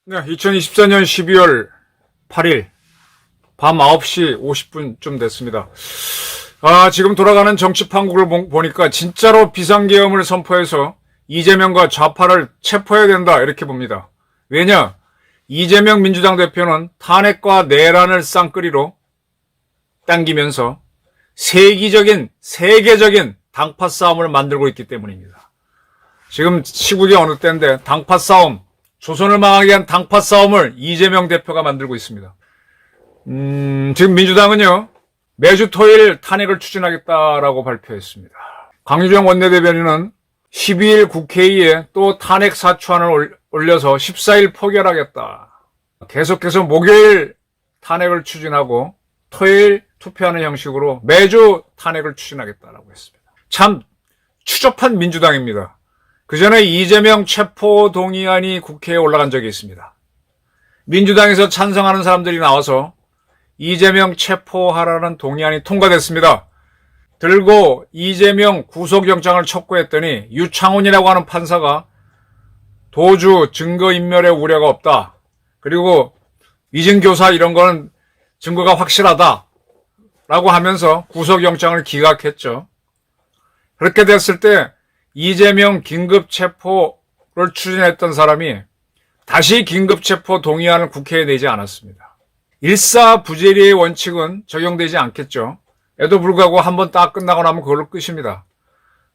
네, 2024년 12월 8일 밤 9시 50분쯤 됐습니다. 지금 돌아가는 정치 판국을 보니까 진짜로 비상계엄을 선포해서 이재명과 좌파를 체포해야 된다 이렇게 봅니다. 왜냐? 이재명 민주당 대표는 탄핵과 내란을 쌍끌이로 당기면서 세계적인 당파 싸움을 만들고 있기 때문입니다. 지금 시국이 어느 때인데 당파 싸움, 조선을 망하게 한 당파 싸움을 이재명 대표가 만들고 있습니다. 지금 민주당은요, 매주 토요일 탄핵을 추진하겠다라고 발표했습니다. 강유정 원내대변인은 12일 국회의에 또 탄핵 사추안을 올려서 14일 포결하겠다. 계속해서 목요일 탄핵을 추진하고 토요일 투표하는 형식으로 매주 탄핵을 추진하겠다라고 했습니다. 참 추접한 민주당입니다. 그 전에 이재명 체포 동의안이 국회에 올라간 적이 있습니다. 민주당에서 찬성하는 사람들이 나와서 이재명 체포하라는 동의안이 통과됐습니다. 들고 이재명 구속영장을 촉구했더니 유창훈이라고 하는 판사가 도주 증거인멸의 우려가 없다. 그리고 위증교사 이런 거는 증거가 확실하다. 라고 하면서 구속영장을 기각했죠. 그렇게 됐을 때 이재명 긴급체포를 추진했던 사람이 다시 긴급체포 동의안을 국회에 내지 않았습니다. 일사부재리의 원칙은 적용되지 않겠죠. 에도 불구하고 한번 딱 끝나고 나면 그걸로 끝입니다.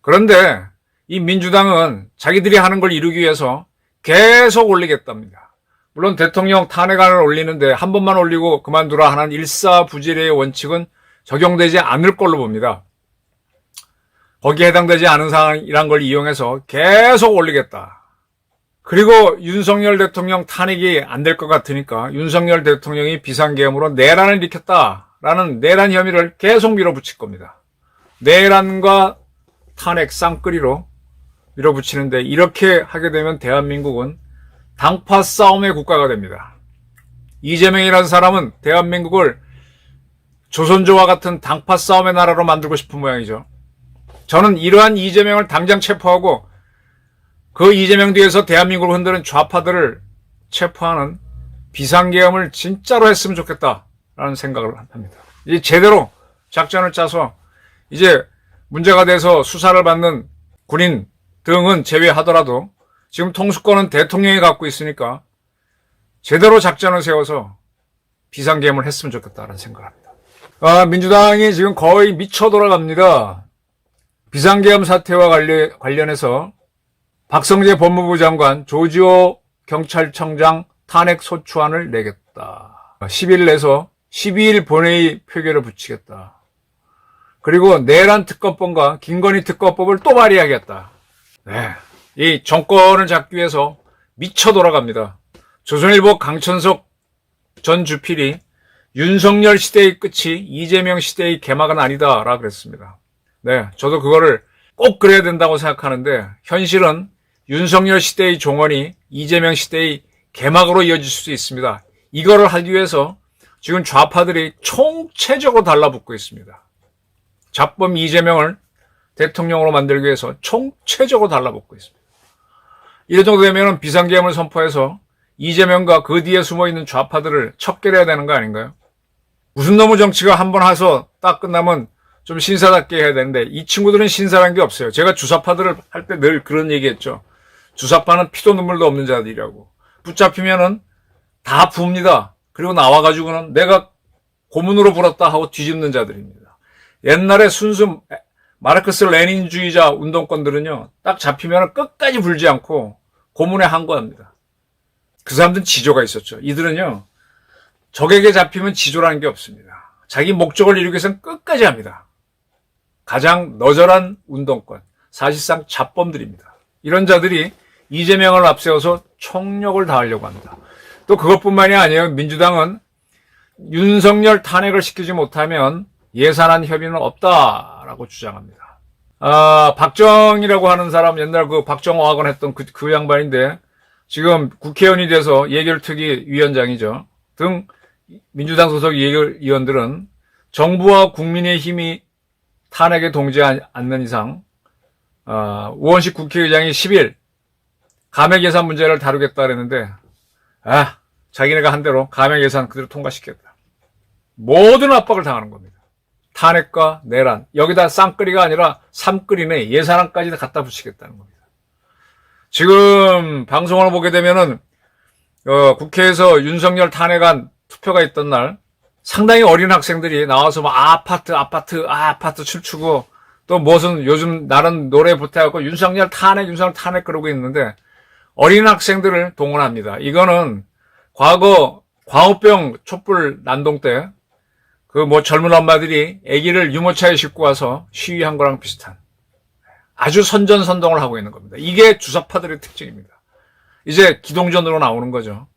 그런데 이 민주당은 자기들이 하는 걸 이루기 위해서 계속 올리겠답니다. 물론 대통령 탄핵안을 올리는데 한 번만 올리고 그만두라 하는 일사부재리의 원칙은 적용되지 않을 걸로 봅니다. 거기에 해당되지 않은 상황이란 걸 이용해서 계속 올리겠다. 그리고 윤석열 대통령 탄핵이 안 될 것 같으니까 윤석열 대통령이 비상계엄으로 내란을 일으켰다라는 내란 혐의를 계속 밀어붙일 겁니다. 내란과 탄핵 쌍끌이로 밀어붙이는데 이렇게 하게 되면 대한민국은 당파 싸움의 국가가 됩니다. 이재명이라는 사람은 대한민국을 조선조와 같은 당파 싸움의 나라로 만들고 싶은 모양이죠. 저는 이러한 이재명을 당장 체포하고 그 이재명 뒤에서 대한민국을 흔드는 좌파들을 체포하는 비상계엄을 진짜로 했으면 좋겠다라는 생각을 합니다. 이제 제대로 작전을 짜서 이제 문제가 돼서 수사를 받는 군인 등은 제외하더라도 지금 통수권은 대통령이 갖고 있으니까 제대로 작전을 세워서 비상계엄을 했으면 좋겠다라는 생각을 합니다. 민주당이 지금 거의 미쳐 돌아갑니다. 비상계엄 사태와 관련해서 박성재 법무부 장관, 조지호 경찰청장 탄핵 소추안을 내겠다. 10일 내서 12일 본회의 표결을 붙이겠다. 그리고 내란 특검법과 김건희 특검법을 또 발의하겠다. 네, 이 정권을 잡기 위해서 미쳐 돌아갑니다. 조선일보 강천석 전 주필이 윤석열 시대의 끝이 이재명 시대의 개막은 아니다라고 그랬습니다. 네, 저도 그거를 꼭 그래야 된다고 생각하는데 현실은 윤석열 시대의 종언이 이재명 시대의 개막으로 이어질 수 있습니다. 이거를 하기 위해서 지금 좌파들이 총체적으로 달라붙고 있습니다. 잡범 이재명을 대통령으로 만들기 위해서 총체적으로 달라붙고 있습니다. 이런 정도 되면 비상계엄을 선포해서 이재명과 그 뒤에 숨어있는 좌파들을 척결해야 되는 거 아닌가요? 무슨 놈의 정치가 한번 해서 딱 끝나면 좀 신사답게 해야 되는데 이 친구들은 신사란 게 없어요. 제가 주사파들을 할 때 늘 그런 얘기했죠. 주사파는 피도 눈물도 없는 자들이라고. 붙잡히면은 다 부읍니다. 그리고 나와가지고는 내가 고문으로 불었다 하고 뒤집는 자들입니다. 옛날에 순수 마르크스 레닌주의자 운동권들은요, 딱 잡히면 끝까지 불지 않고 고문에 항거합니다. 그 사람들은 지조가 있었죠. 이들은요, 적에게 잡히면 지조라는 게 없습니다. 자기 목적을 이루기 위해서는 끝까지 합니다. 가장 너절한 운동권, 사실상 잡범들입니다. 이런 자들이 이재명을 앞세워서 총력을 다하려고 합니다. 또 그것뿐만이 아니에요. 민주당은 윤석열 탄핵을 시키지 못하면 예산안 협의는 없다라고 주장합니다. 박정희라고 하는 사람, 옛날 그 박정호학원 했던 그 양반인데 지금 국회의원이 돼서 예결특위 위원장이죠. 등 민주당 소속 의원들은 정부와 국민의힘이 탄핵에 동의하지 않는 이상 우원식 국회의장이 10일 감액 예산 문제를 다루겠다 그랬는데 자기네가 한 대로 감액 예산 그대로 통과시켰다. 모든 압박을 당하는 겁니다. 탄핵과 내란, 여기다 쌍끌이가 아니라 삼끌이네 예산안까지 갖다 붙이겠다는 겁니다. 지금 방송을 보게 되면은 국회에서 윤석열 탄핵안 투표가 있던 날 상당히 어린 학생들이 나와서 막 아파트 춤추고 또 무슨 요즘 나는 노래 보태갖고 윤석열 탄핵 그러고 있는데 어린 학생들을 동원합니다. 이거는 과거 광우병 촛불 난동 때 젊은 엄마들이 아기를 유모차에 싣고 와서 시위한 거랑 비슷한 아주 선전선동을 하고 있는 겁니다. 이게 주사파들의 특징입니다. 이제 기동전으로 나오는 거죠.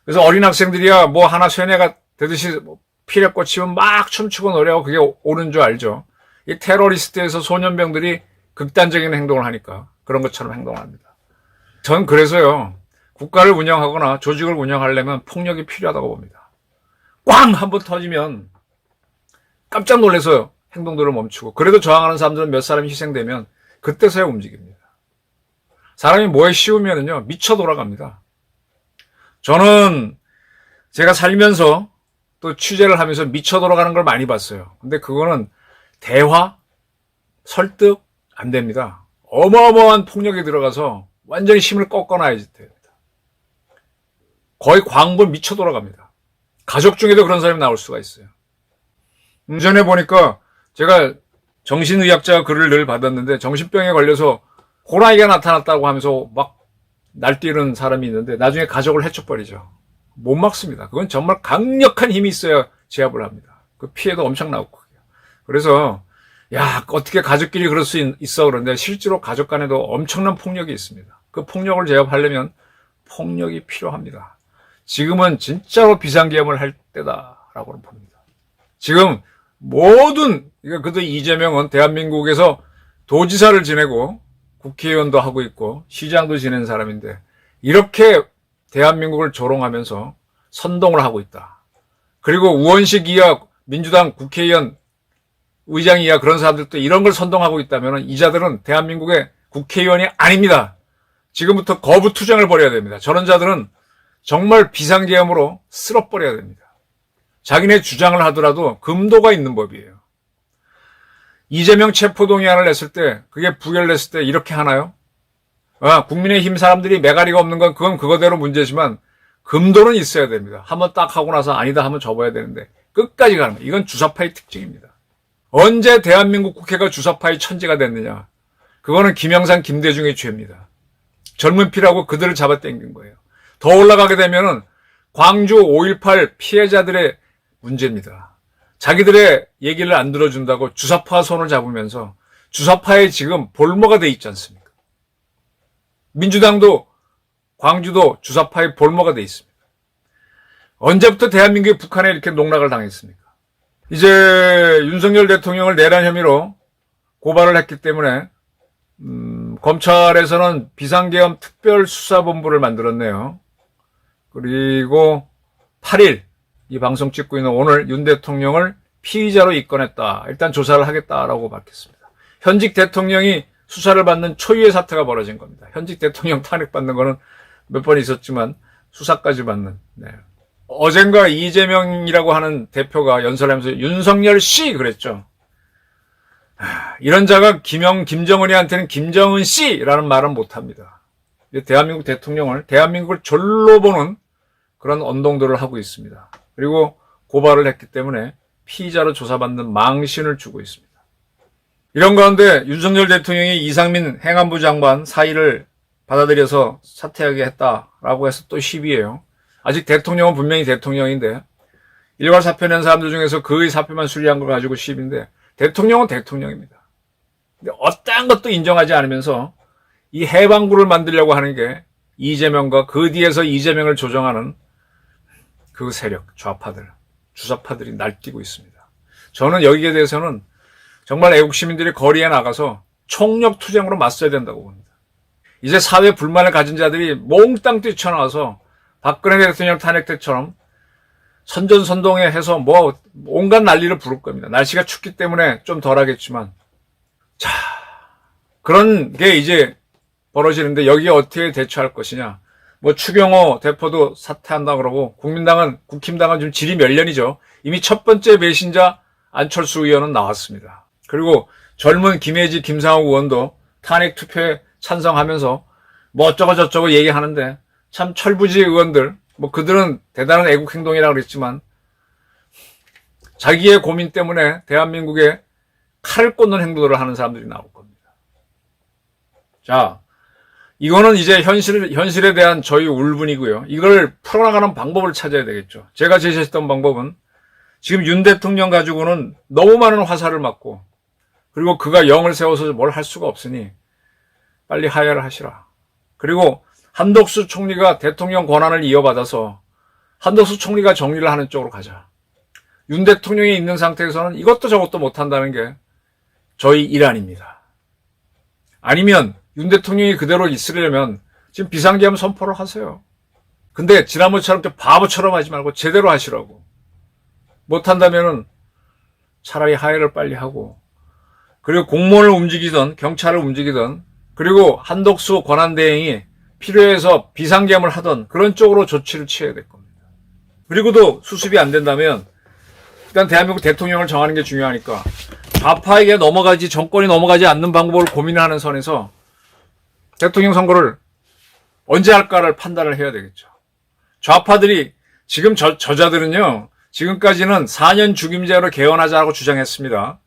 그래서 어린 학생들이야 하나 쇠뇌가 되듯이 피를 꽂히면 막 춤추고 노래하고 그게 옳은 줄 알죠. 이 테러리스트에서 소년병들이 극단적인 행동을 하니까 그런 것처럼 행동을 합니다. 전 그래서요. 국가를 운영하거나 조직을 운영하려면 폭력이 필요하다고 봅니다. 꽝! 한번 터지면 깜짝 놀라서 행동들을 멈추고 그래도 저항하는 사람들은 몇 사람이 희생되면 그때서야 움직입니다. 사람이 뭐에 씌우면은요 미쳐 돌아갑니다. 저는 제가 살면서 또 취재를 하면서 미쳐 돌아가는 걸 많이 봤어요. 근데 그거는 대화, 설득 안 됩니다. 어마어마한 폭력에 들어가서 완전히 힘을 꺾어놔야지 됩니다. 거의 광분 미쳐 돌아갑니다. 가족 중에도 그런 사람이 나올 수가 있어요. 전에 보니까 제가 정신의학자 글을 늘 받았는데 정신병에 걸려서 호랑이가 나타났다고 하면서 막 날뛰는 사람이 있는데 나중에 가족을 해쳐버리죠. 못 막습니다. 그건 정말 강력한 힘이 있어야 제압을 합니다. 그 피해도 엄청나고. 그래서 어떻게 가족끼리 그럴 수 있어 그런데 실제로 가족 간에도 엄청난 폭력이 있습니다. 그 폭력을 제압하려면 폭력이 필요합니다. 지금은 진짜로 비상계엄을 할 때다라고 봅니다. 지금 그래도 이재명은 대한민국에서 도지사를 지내고 국회의원도 하고 있고 시장도 지낸 사람인데 이렇게 대한민국을 조롱하면서 선동을 하고 있다. 그리고 우원식 이하 민주당 국회의원 의장 이하 그런 사람들도 이런 걸 선동하고 있다면 이 자들은 대한민국의 국회의원이 아닙니다. 지금부터 거부투쟁을 벌여야 됩니다. 저런 자들은 정말 비상계엄으로 쓸어버려야 됩니다. 자기네 주장을 하더라도 금도가 있는 법이에요. 이재명 체포동의안을 냈을 때 그게 부결됐을 때 이렇게 하나요? 국민의힘 사람들이 매가리가 없는 건 그건 그거대로 문제지만 금도는 있어야 됩니다. 한번 딱 하고 나서 아니다 하면 접어야 되는데 끝까지 가는 거예요. 이건 주사파의 특징입니다. 언제 대한민국 국회가 주사파의 천지가 됐느냐? 그거는 김영삼, 김대중의 죄입니다. 젊은 피라고 그들을 잡아당긴 거예요. 더 올라가게 되면은 광주 5.18 피해자들의 문제입니다. 자기들의 얘기를 안 들어준다고 주사파 손을 잡으면서 주사파에 지금 볼모가 돼 있지 않습니까? 민주당도 광주도 주사파의 볼모가 돼 있습니다. 언제부터 대한민국이 북한에 이렇게 농락을 당했습니까? 이제 윤석열 대통령을 내란 혐의로 고발을 했기 때문에 검찰에서는 비상계엄 특별수사본부를 만들었네요. 그리고 8일 이 방송 찍고 있는 오늘 윤 대통령을 피의자로 입건했다. 일단 조사를 하겠다라고 밝혔습니다. 현직 대통령이 수사를 받는 초유의 사태가 벌어진 겁니다. 현직 대통령 탄핵받는 거는 몇 번 있었지만 수사까지 받는. 네. 어젠가 이재명이라고 하는 대표가 연설하면서 윤석열 씨 그랬죠. 이런 자가 김정은이한테는 김정은 씨라는 말은 못합니다. 대한민국 대통령을 대한민국을 졸로 보는 그런 언동들을 하고 있습니다. 그리고 고발을 했기 때문에 피의자로 조사받는 망신을 주고 있습니다. 이런 가운데 윤석열 대통령이 이상민 행안부 장관 사의를 받아들여서 사퇴하게 했다라고 해서 또 시비예요. 아직 대통령은 분명히 대통령인데 일괄 사표 낸 사람들 중에서 그의 사표만 수리한 걸 가지고 시비인데 대통령은 대통령입니다. 근데 어떠한 것도 인정하지 않으면서 이 해방구를 만들려고 하는 게 이재명과 그 뒤에서 이재명을 조정하는 그 세력, 좌파들, 주사파들이 날뛰고 있습니다. 저는 여기에 대해서는 정말 애국시민들이 거리에 나가서 총력 투쟁으로 맞서야 된다고 봅니다. 이제 사회 불만을 가진 자들이 몽땅 뛰쳐나와서 박근혜 대통령 탄핵 때처럼 선전선동에 해서 뭐 온갖 난리를 부를 겁니다. 날씨가 춥기 때문에 좀 덜하겠지만. 자, 그런 게 이제 벌어지는데 여기에 어떻게 대처할 것이냐. 뭐 추경호 대표도 사퇴한다 그러고 국힘당은 좀 질이 멸련이죠. 이미 첫 번째 배신자 안철수 의원은 나왔습니다. 그리고 젊은 김혜지, 김상욱 의원도 탄핵 투표에 찬성하면서 뭐 어쩌고저쩌고 얘기하는데 참 철부지 의원들, 뭐 그들은 대단한 애국 행동이라고 그랬지만 자기의 고민 때문에 대한민국에 칼을 꽂는 행동을 하는 사람들이 나올 겁니다. 자, 이거는 이제 현실에 대한 저희 울분이고요. 이걸 풀어나가는 방법을 찾아야 되겠죠. 제가 제시했던 방법은 지금 윤 대통령 가지고는 너무 많은 화살을 맞고 그리고 그가 영을 세워서 뭘 할 수가 없으니 빨리 하야를 하시라. 그리고 한덕수 총리가 대통령 권한을 이어받아서 한덕수 총리가 정리를 하는 쪽으로 가자. 윤 대통령이 있는 상태에서는 이것도 저것도 못한다는 게 저희 일안입니다. 아니면 윤 대통령이 그대로 있으려면 지금 비상계엄 선포를 하세요. 근데 지난번처럼 바보처럼 하지 말고 제대로 하시라고. 못한다면은 차라리 하야를 빨리 하고 그리고 공무원을 움직이든 경찰을 움직이든 그리고 한덕수 권한대행이 필요해서 비상계엄을 하던 그런 쪽으로 조치를 취해야 될 겁니다. 그리고도 수습이 안 된다면 일단 대한민국 대통령을 정하는 게 중요하니까 좌파에게 정권이 넘어가지 않는 방법을 고민하는 선에서 대통령 선거를 언제 할까를 판단을 해야 되겠죠. 좌파들이 지금 저자들은요. 지금까지는 4년 죽임제로 개헌하자고 주장했습니다.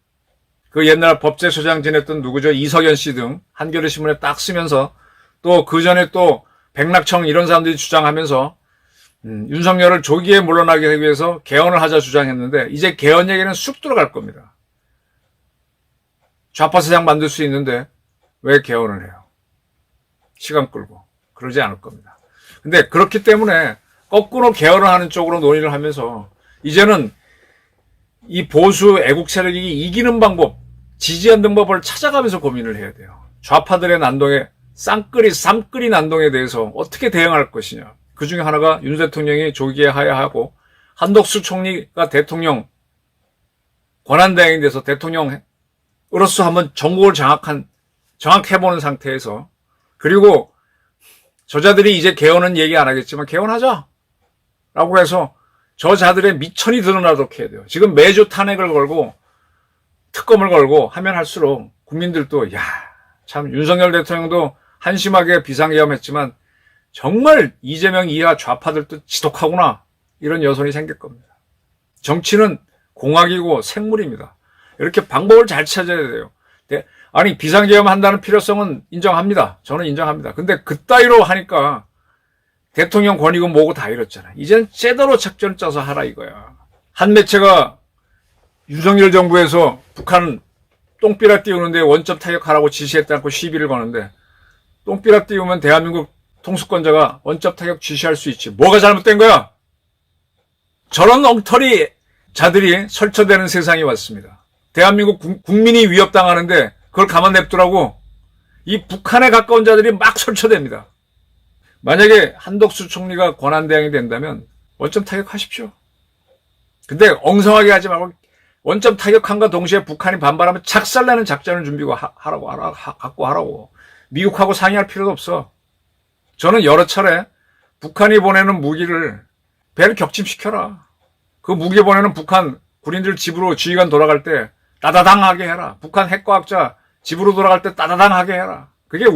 그 옛날 법제소장 지냈던 누구죠? 이석연 씨 등 한겨레 신문에 딱 쓰면서 또 그 전에 또 백낙청 이런 사람들이 주장하면서 윤석열을 조기에 물러나게 하기 위해서 개헌을 하자 주장했는데 이제 개헌 얘기는 쑥 들어갈 겁니다. 좌파 세상 만들 수 있는데 왜 개헌을 해요? 시간 끌고 그러지 않을 겁니다. 근데 그렇기 때문에 거꾸로 개헌을 하는 쪽으로 논의를 하면서 이제는 이 보수 애국 세력이 이기는 방법, 지지하는 방법을 찾아가면서 고민을 해야 돼요. 좌파들의 난동에 쌈끌이 난동에 대해서 어떻게 대응할 것이냐. 그 중에 하나가 윤 대통령이 조기에 하야하고 한덕수 총리가 대통령 권한대행이 돼서 대통령으로서 한번 정국을 장악해보는 상태에서 그리고 저자들이 이제 개헌은 얘기 안 하겠지만 개헌하자 라고 해서 저자들의 미천이 드러나도록 해야 돼요. 지금 매주 탄핵을 걸고 특검을 걸고 하면 할수록 국민들도 참 윤석열 대통령도 한심하게 비상계엄했지만 정말 이재명 이하 좌파들도 지독하구나 이런 여론이 생길 겁니다. 정치는 공학이고 생물입니다. 이렇게 방법을 잘 찾아야 돼요. 아니 비상계엄 한다는 필요성은 인정합니다. 저는 인정합니다. 근데 그따위로 하니까 대통령 권위고 뭐고 다 이렇잖아요. 이제는 제대로 작전을 짜서 하라 이거야. 한 매체가 윤석열 정부에서 북한 똥비라 띄우는데 원점 타격하라고 지시했다고 시비를 거는데 똥비라 띄우면 대한민국 통수권자가 원점 타격 지시할 수 있지. 뭐가 잘못된 거야? 저런 엉터리 자들이 설쳐되는 세상이 왔습니다. 대한민국 국민이 위협당하는데 그걸 가만 냅두라고 이 북한에 가까운 자들이 막 설쳐댑니다. 만약에 한덕수 총리가 권한대행이 된다면 원점 타격하십시오. 근데 엉성하게 하지 말고 원점 타격함과 동시에 북한이 반발하면 작살내는 작전을 갖고 하라고. 미국하고 상의할 필요도 없어. 저는 여러 차례 북한이 보내는 무기를 배를 격침시켜라. 그 무기 보내는 북한 군인들 집으로 지휘관 돌아갈 때 따다당하게 해라. 북한 핵과학자 집으로 돌아갈 때 따다당하게 해라. 그게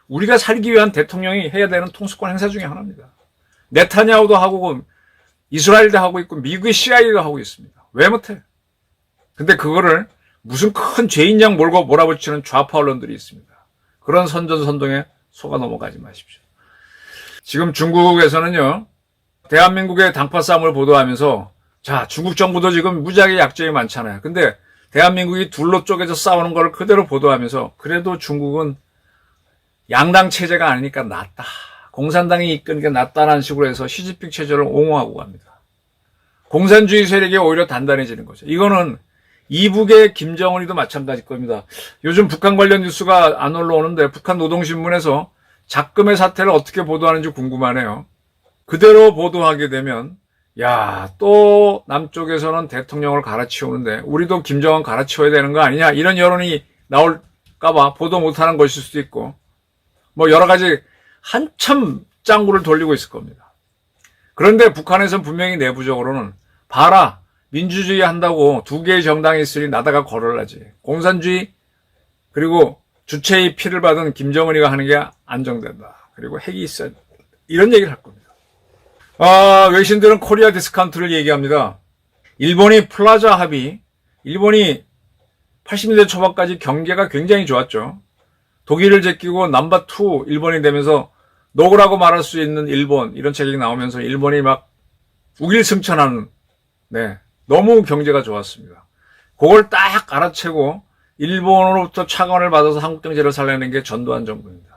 우리가 살기 위한 대통령이 해야 되는 통수권 행사 중에 하나입니다. 네타냐후도 하고 이스라엘도 하고 있고 미국의 CIA도 하고 있습니다. 왜 못해? 근데 그거를 무슨 큰 죄인양 몰고 몰아붙이는 좌파 언론들이 있습니다. 그런 선전선동에 속아 넘어가지 마십시오. 지금 중국에서는요. 대한민국의 당파 싸움을 보도하면서 자 중국 정부도 지금 무지하게 약점이 많잖아요. 근데 대한민국이 둘로 쪼개져 싸우는 걸 그대로 보도하면서 그래도 중국은 양당 체제가 아니니까 낫다. 공산당이 이끄는 게 낫다라는 식으로 해서 시진핑 체제를 옹호하고 갑니다. 공산주의 세력이 오히려 단단해지는 거죠. 이거는 이북의 김정은이도 마찬가지일 겁니다. 요즘 북한 관련 뉴스가 안 올라오는데 북한 노동신문에서 작금의 사태를 어떻게 보도하는지 궁금하네요. 그대로 보도하게 되면 야, 또 남쪽에서는 대통령을 갈아치우는데 우리도 김정은 갈아치워야 되는 거 아니냐, 이런 여론이 나올까봐 보도 못하는 것일 수도 있고, 뭐 여러 가지 한참 짱구를 돌리고 있을 겁니다. 그런데 북한에서는 분명히 내부적으로는 봐라, 민주주의 한다고 두 개의 정당이 있으니 나다가 걸을라지, 공산주의 그리고 주체의 피를 받은 김정은이가 하는 게 안정된다, 그리고 핵이 있어야 된다, 이런 얘기를 할 겁니다. 외신들은 코리아 디스카운트를 얘기합니다. 일본이 플라자 합의, 일본이 80년대 초반까지 경제가 굉장히 좋았죠. 독일을 제끼고 넘버2 일본이 되면서 노그라고 말할 수 있는 일본, 이런 책이 나오면서 일본이 막 우길승천하는, 너무 경제가 좋았습니다. 그걸 딱 알아채고 일본으로부터 차관을 받아서 한국 경제를 살려낸 게 전두환 정부입니다.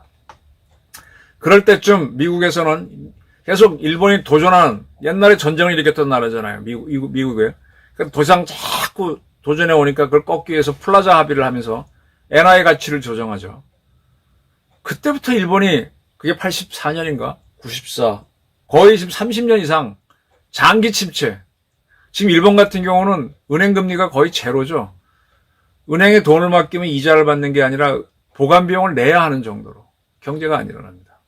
그럴 때쯤 미국에서는 계속 일본이 도전하는, 옛날에 전쟁을 일으켰던 나라잖아요, 미국에. 그러니까 더 이상 자꾸 도전해 오니까 그걸 꺾기 위해서 플라자 합의를 하면서 엔화의 가치를 조정하죠. 그때부터 일본이, 그게 84년인가? 94. 거의 지금 30년 이상 장기 침체. 지금 일본 같은 경우는 은행 금리가 거의 제로죠. 은행에 돈을 맡기면 이자를 받는 게 아니라 보관 비용을 내야 하는 정도로 경제가 안 일어납니다.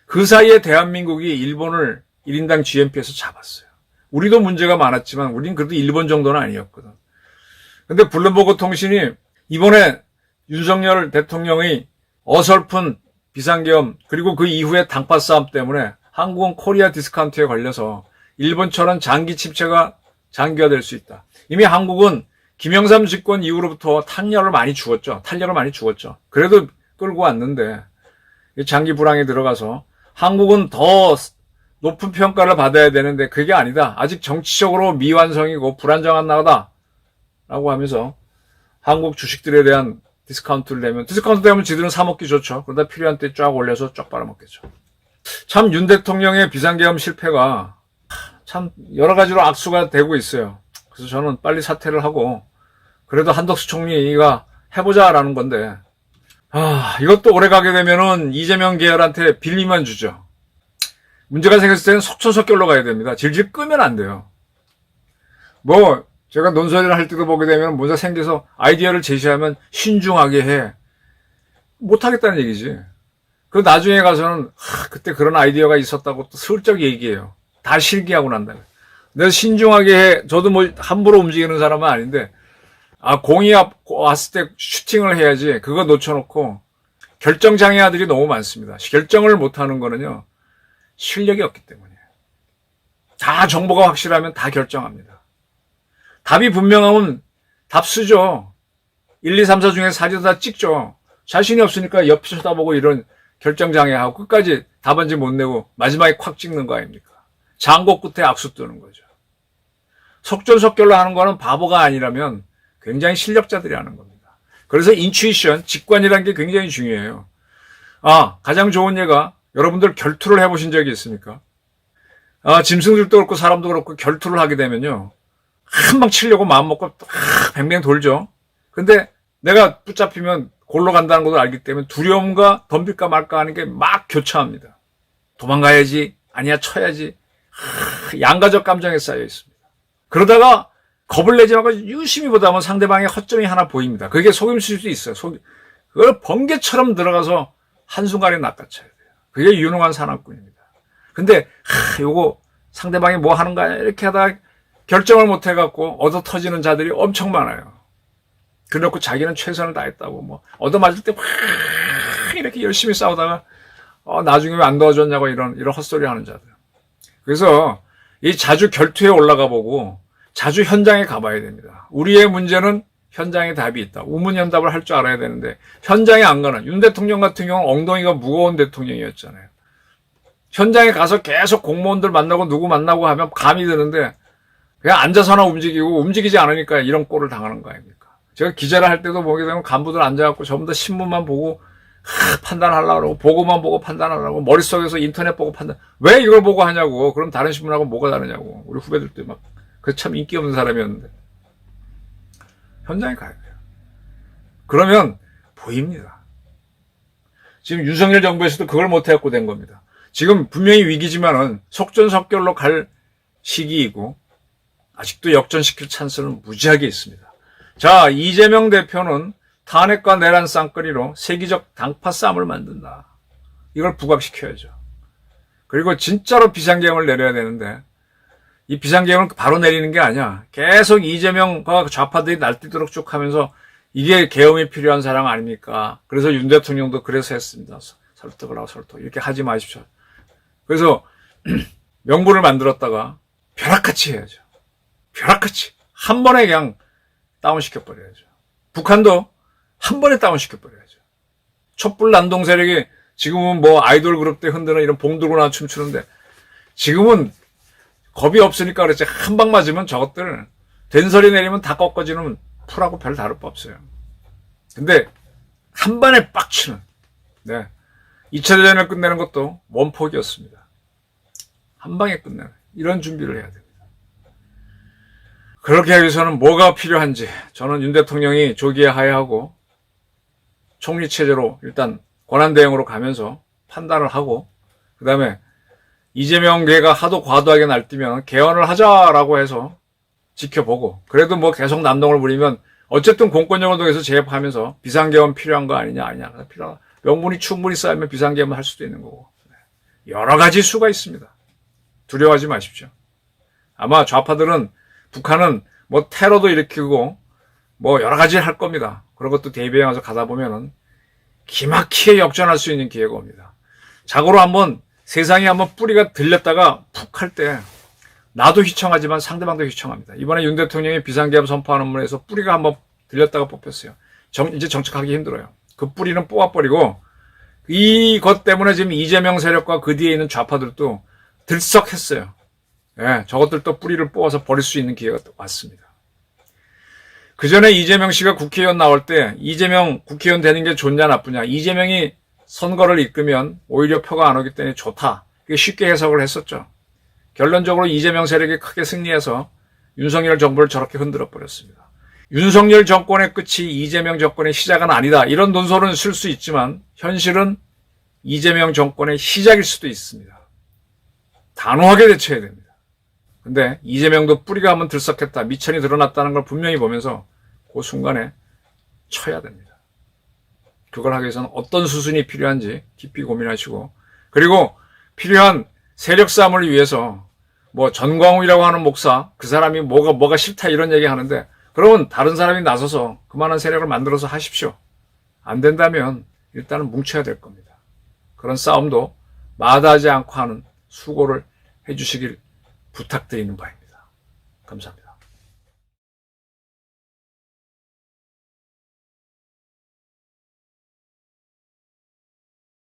그 사이에 대한민국이 일본을 1인당 GNP에서 잡았어요. 우리도 문제가 많았지만 우린 그래도 일본 정도는 아니었거든. 근데 블룸버그 통신이 이번에 윤석열 대통령의 어설픈 비상계엄, 그리고 그 이후에 당파 싸움 때문에 한국은 코리아 디스카운트에 걸려서 일본처럼 장기 침체가 장기화될 수 있다. 이미 한국은 김영삼 집권 이후로부터 탄력을 많이 주었죠. 그래도 끌고 왔는데 장기 불황에 들어가서 한국은 더 높은 평가를 받아야 되는데 그게 아니다, 아직 정치적으로 미완성이고 불안정한 나라다 라고 하면서 한국 주식들에 대한 디스카운트 되면 지들은 사먹기 좋죠. 그러다 필요한 때 쫙 올려서 쫙 빨아먹겠죠. 참 윤 대통령의 비상계엄 실패가 참 여러 가지로 악수가 되고 있어요. 그래서 저는 빨리 사퇴를 하고 그래도 한덕수 총리가 해보자라는 건데, 이것도 오래 가게 되면은 이재명 계열한테 빌미만 주죠. 문제가 생겼을 때는 속전속결로 가야 됩니다. 질질 끄면 안 돼요. 뭐 제가 논설을 할 때도 보게 되면 문제가 생겨서 아이디어를 제시하면 신중하게 해, 못하겠다는 얘기지. 그 나중에 가서는 그때 그런 아이디어가 있었다고 또 슬쩍 얘기해요. 다 실기하고 난 다음에. 내가 신중하게 해. 저도 뭐 함부로 움직이는 사람은 아닌데, 공이 왔을 때 슈팅을 해야지. 그거 놓쳐놓고 결정장애아들이 너무 많습니다. 결정을 못하는 거는요, 실력이 없기 때문이에요. 다 정보가 확실하면 다 결정합니다. 답이 분명하면 답 쓰죠. 1, 2, 3, 4 중에 4개 다 찍죠. 자신이 없으니까 옆에 쳐다보고 이런 결정장애하고 끝까지 답안지 못 내고 마지막에 콱 찍는 거 아닙니까? 장고 끝에 악수 뜨는 거죠. 속전속결로 하는 거는 바보가 아니라면 굉장히 실력자들이 하는 겁니다. 그래서 인투이션, 직관이라는 게 굉장히 중요해요. 가장 좋은 예가, 여러분들 결투를 해보신 적이 있습니까? 짐승들도 그렇고 사람도 그렇고 결투를 하게 되면요, 한 방 치려고 마음먹고 뱅뱅 돌죠. 근데 내가 붙잡히면 골로 간다는 것을 알기 때문에 두려움과 덤빌까 말까 하는 게 막 교차합니다. 도망가야지, 아니야 쳐야지, 양가적 감정에 쌓여 있습니다. 그러다가 겁을 내지 말고 유심히 보다 보면 상대방의 허점이 하나 보입니다. 그게 속임수일 수도 있어요. 그걸 번개처럼 들어가서 한순간에 낚아쳐야 돼요. 그게 유능한 사나꾼입니다. 근데 요거 상대방이 뭐 하는 거야 이렇게 하다가 결정을 못 해갖고 얻어 터지는 자들이 엄청 많아요. 그래놓고 자기는 최선을 다했다고 뭐 얻어 맞을 때 이렇게 열심히 싸우다가 나중에 왜 안 도와줬냐고 이런 헛소리 하는 자들. 그래서 이 자주 결투에 올라가 보고 자주 현장에 가봐야 됩니다. 우리의 문제는 현장에 답이 있다. 우문현답을 할 줄 알아야 되는데 현장에 안 가는 윤 대통령 같은 경우는 엉덩이가 무거운 대통령이었잖아요. 현장에 가서 계속 공무원들 만나고 누구 만나고 하면 감이 드는데 그냥 앉아서나 움직이지 않으니까 이런 꼴을 당하는 거 아닙니까? 제가 기자를 할 때도 보게 되면 간부들 앉아갖고 전부 다 신문만 보고 판단하려고 그러고 보고만 보고 판단하려고 머릿속에서 인터넷 보고 왜 이걸 보고 하냐고. 그럼 다른 신문하고 뭐가 다르냐고. 우리 후배들도 막 그 참 인기 없는 사람이었는데 현장에 가야 돼요. 그러면 보입니다. 지금 윤석열 정부에서도 그걸 못해갖고 된 겁니다. 지금 분명히 위기지만은 속전속결로 갈 시기이고 아직도 역전시킬 찬스는 무지하게 있습니다. 자, 이재명 대표는 탄핵과 내란 쌍끌이로 세계적 당파 싸움을 만든다. 이걸 부각시켜야죠. 그리고 진짜로 비상계엄을 내려야 되는데 이 비상계엄을 바로 내리는 게 아니야. 계속 이재명과 좌파들이 날뛰도록 쭉 하면서 이게 계엄이 필요한 사람 아닙니까? 그래서 윤 대통령도 그래서 했습니다. 설득을 하고 설득. 이렇게 하지 마십시오. 그래서 명분을 만들었다가 벼락같이 해야죠. 벼락같이. 한 번에 그냥 다운시켜버려야죠. 북한도 한 번에 다운시켜버려야죠. 촛불 난동 세력이 지금은 뭐 아이돌 그룹 때 흔드는 이런 봉 들고 나와 춤추는데 지금은 겁이 없으니까 그렇지 한 방 맞으면 저것들 된소리 내리면 다 꺾어지는 풀하고 별 다를 바 없어요. 근데 한 번에 빡치는 2차 대전을 끝내는 것도 원폭이었습니다. 한 방에 끝내는 이런 준비를 해야 됩니다. 그렇게 하기 위해서는 뭐가 필요한지 저는 윤 대통령이 조기에 하야하고 총리체제로 일단 권한대행으로 가면서 판단을 하고 그 다음에 이재명계가 하도 과도하게 날뛰면 개헌을 하자라고 해서 지켜보고 그래도 뭐 계속 남동을 부리면 어쨌든 공권력을 통해서 제압하면서 비상개헌 필요한 거 아니냐 필요하다. 명분이 충분히 쌓이면 비상개헌을 할 수도 있는 거고 여러 가지 수가 있습니다. 두려워하지 마십시오. 아마 좌파들은 북한은 뭐 테러도 일으키고 뭐 여러 가지 할 겁니다. 그런 것도 대비해서 가다 보면은 기막히게 역전할 수 있는 기회가 옵니다. 자고로 한번 세상에 한번 뿌리가 들렸다가 푹 할 때 나도 휘청하지만 상대방도 휘청합니다. 이번에 윤 대통령이 비상계엄 선포하는 문에서 뿌리가 한번 들렸다가 뽑혔어요. 이제 정착하기 힘들어요. 그 뿌리는 뽑아버리고 이것 때문에 지금 이재명 세력과 그 뒤에 있는 좌파들도 들썩했어요. 예, 저것들도 뿌리를 뽑아서 버릴 수 있는 기회가 왔습니다. 그 전에 이재명 씨가 국회의원 나올 때 이재명 국회의원 되는 게 좋냐 나쁘냐 이재명이 선거를 이끌면 오히려 표가 안 오기 때문에 좋다. 이게 쉽게 해석을 했었죠. 결론적으로 이재명 세력이 크게 승리해서 윤석열 정부를 저렇게 흔들어 버렸습니다. 윤석열 정권의 끝이 이재명 정권의 시작은 아니다. 이런 논설은 쓸 수 있지만 현실은 이재명 정권의 시작일 수도 있습니다. 단호하게 대처해야 됩니다. 근데 이재명도 뿌리가 한번 들썩했다. 미천이 드러났다는 걸 분명히 보면서 그 순간에 쳐야 됩니다. 그걸 하기 위해서는 어떤 수순이 필요한지 깊이 고민하시고 그리고 필요한 세력 싸움을 위해서 뭐 전광훈이라고 하는 목사 그 사람이 뭐가 싫다 이런 얘기 하는데 그러면 다른 사람이 나서서 그만한 세력을 만들어서 하십시오. 안 된다면 일단은 뭉쳐야 될 겁니다. 그런 싸움도 마다하지 않고 하는 수고를 해주시길 부탁드리는 바입니다. 감사합니다.